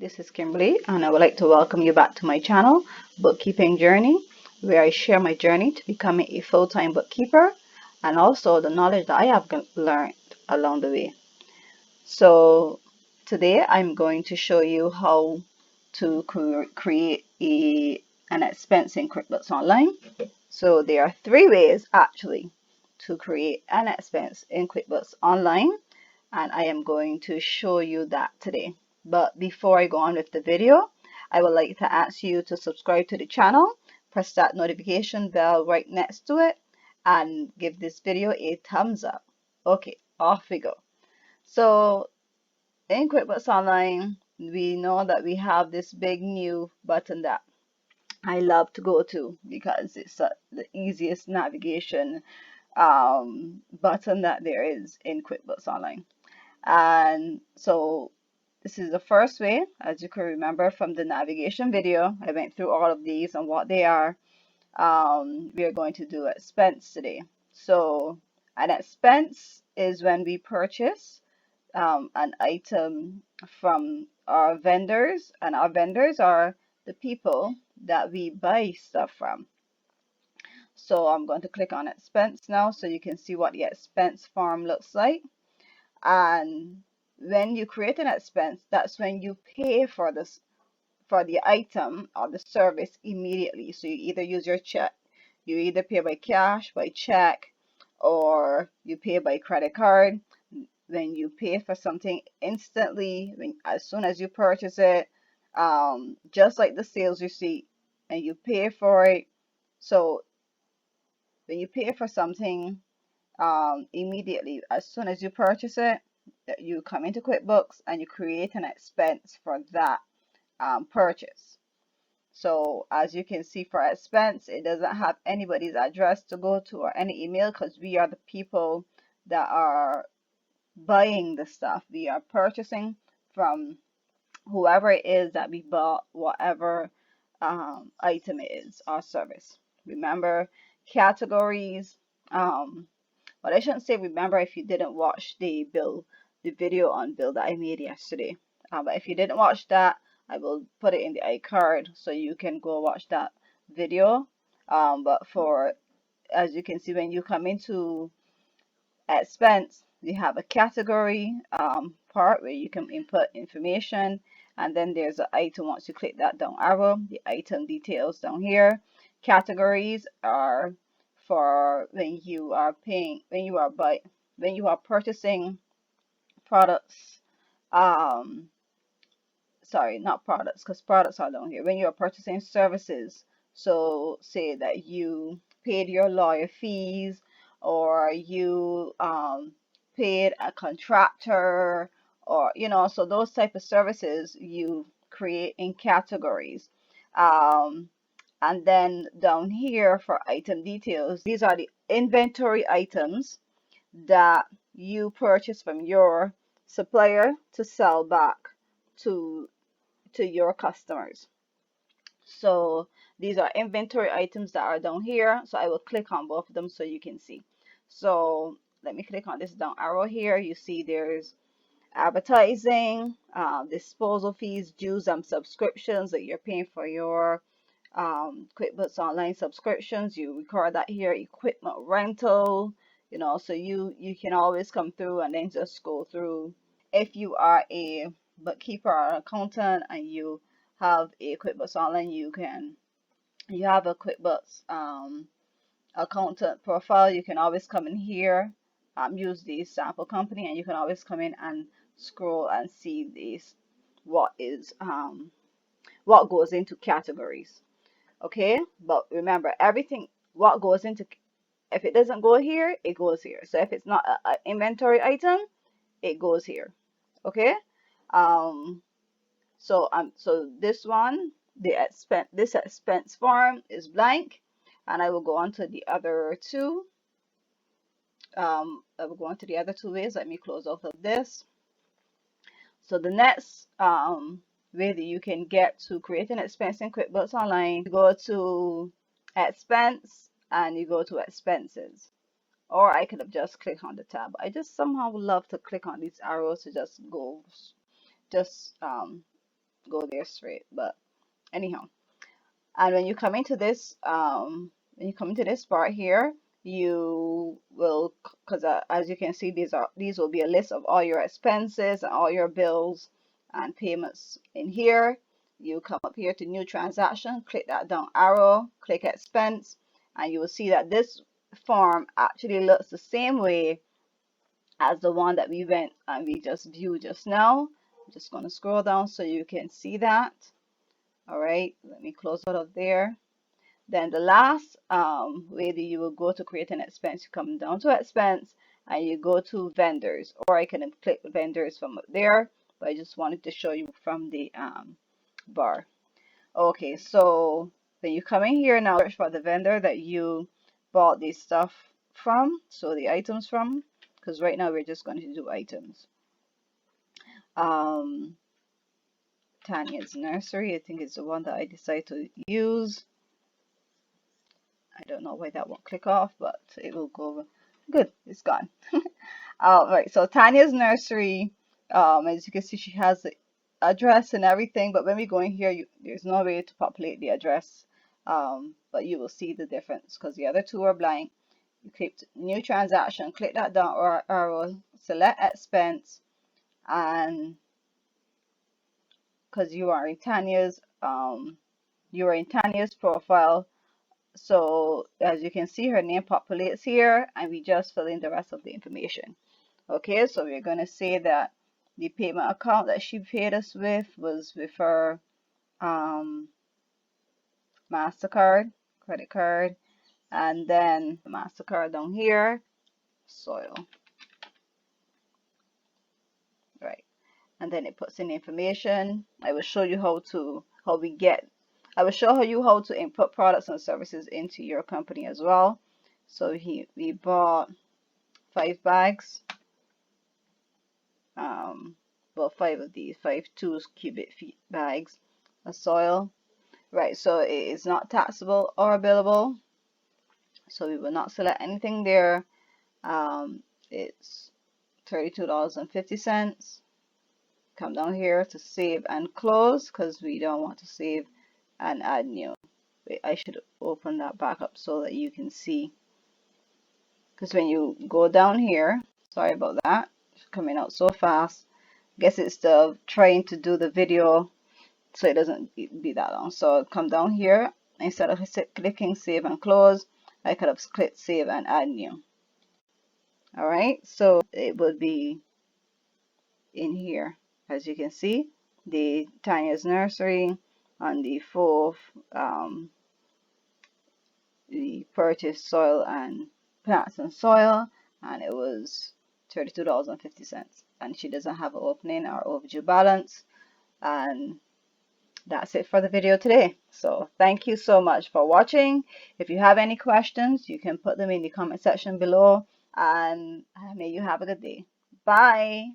this is Kimberly, and I would like to welcome you back to my channel, Bookkeeping Journey, where I share my journey to becoming a full-time bookkeeper and also the knowledge that I have learned along the way. So today I'm going to show you how to create an expense in Quickbooks Online. So there are three ways actually to create an expense in Quickbooks Online, and I am going to show you that today. But before I go on with the video, I would like to ask you to subscribe to the channel, press that notification bell right next to it, and give this video a thumbs up. Okay, off we go. So in QuickBooks Online, we know that we have this big new button that I love to go to because it's the easiest navigation button that there is in QuickBooks Online. And so this is the first way. As you can remember from the navigation video, I went through all of these and what they are. We are going to do expense today. So an expense is when we purchase an item from our vendors, and our vendors are the people that we buy stuff from. So I'm going to click on expense now so you can see what the expense form looks like. And when you create an expense, that's when you pay for this, for the item or the service immediately. So you either use your check, you either pay by cash, by check, or you pay by credit card. When you pay for something instantly, as soon as you purchase it, just like the sales receipt, and you pay for it. So when you pay for something immediately, as soon as you purchase it, you come into QuickBooks and you create an expense for that purchase. So as you can see, for expense, it doesn't have anybody's address to go to or any email, because we are the people that are buying the stuff. We are purchasing from whoever it is that we bought whatever item it is or service. Remember, categories. But I shouldn't say remember if you didn't watch the video on bill that I made yesterday. But if you didn't watch that, I will put it in the iCard so you can go watch that video. But for, as you can see, when you come into expense, we have a category part where you can input information, and then there's an item. Once you click that down arrow, the item details down here. Categories are for when you are paying, when you are purchasing products. Sorry, not products, because products are down here. When you are purchasing services, so say that you paid your lawyer fees, or you paid a contractor, or so those type of services you create in categories. And then down here for item details, these are the inventory items that you purchase from your supplier to sell back to your customers. So these are inventory items that are down here. So I will click on both of them so you can see. So let me click on this down arrow here. You see there's advertising, disposal fees, dues, and subscriptions that you're paying for your QuickBooks Online subscriptions. You record that here. Equipment rental, so you can always come through and then just go through. If you are a bookkeeper or accountant and you have a QuickBooks Online, you have a QuickBooks accountant profile, you can always come in here, use the sample company, and you can always come in and scroll and see this, what goes into categories. Okay, but remember, everything what goes into, if it doesn't go here, it goes here. So if it's not an inventory item, it goes here. Okay, so this one, this expense form is blank, and I will go on to the other two. I will go on to the other two ways. Let me close off of this. So the next way that you can get to create an expense in QuickBooks Online, you go to expense and you go to expenses. Or I could have just clicked on the tab. I just somehow love to click on these arrows to just go, go there straight. But anyhow, and when you come into this part here, you will, because as you can see, these will be a list of all your expenses and all your bills and payments in here. You come up here to new transaction, click that down arrow, click expense, and you will see that this form actually looks the same way as the one that we went and we just viewed just now. I'm just going to scroll down so you can see that. All right, let me close out of there. Then the last way that you will go to create an expense, you come down to expense and you go to vendors, or I can click vendors from up there, but I just wanted to show you from the bar. Okay, so then you come in here now, search for the vendor that you bought this stuff from, so the items from, because right now we're just going to do items. Tanya's Nursery, I think is the one that I decided to use. I don't know why that won't click off, but it will go. Good, it's gone. All right, so Tanya's Nursery, as you can see, she has the address and everything, but when we go in here, there's no way to populate the address, but you will see the difference because the other two are blank. You click new transaction, click that down arrow, select expense, and because you are in Tanya's profile. So as you can see, her name populates here, and we just fill in the rest of the information. Okay, so we're going to say that the payment account that she paid us with was with her MasterCard, credit card, and then the MasterCard down here, soil. Right, and then it puts in information. I will show you I will show you how to input products and services into your company as well. So we bought 5 bags, well, 5 of these, 2 cubic feet bags of soil. Right, so it is not taxable or billable, so we will not select anything there. It's $32.50. Come down here to save and close because we don't want to save and add new. Wait, I should open that back up so that you can see, because when you go down here, sorry about that, it's coming out so fast. I guess it's the trying to do the video so it doesn't be that long. So come down here, instead of clicking save and close, I could have clicked save and add new. All right, so it would be in here, as you can see, the Tanya's Nursery on the 4th, the purchased soil and plants and soil, and it was $32.50, and she doesn't have an opening or overdue balance. And that's it for the video today. So thank you so much for watching. If you have any questions, you can put them in the comment section below, and may you have a good day. Bye.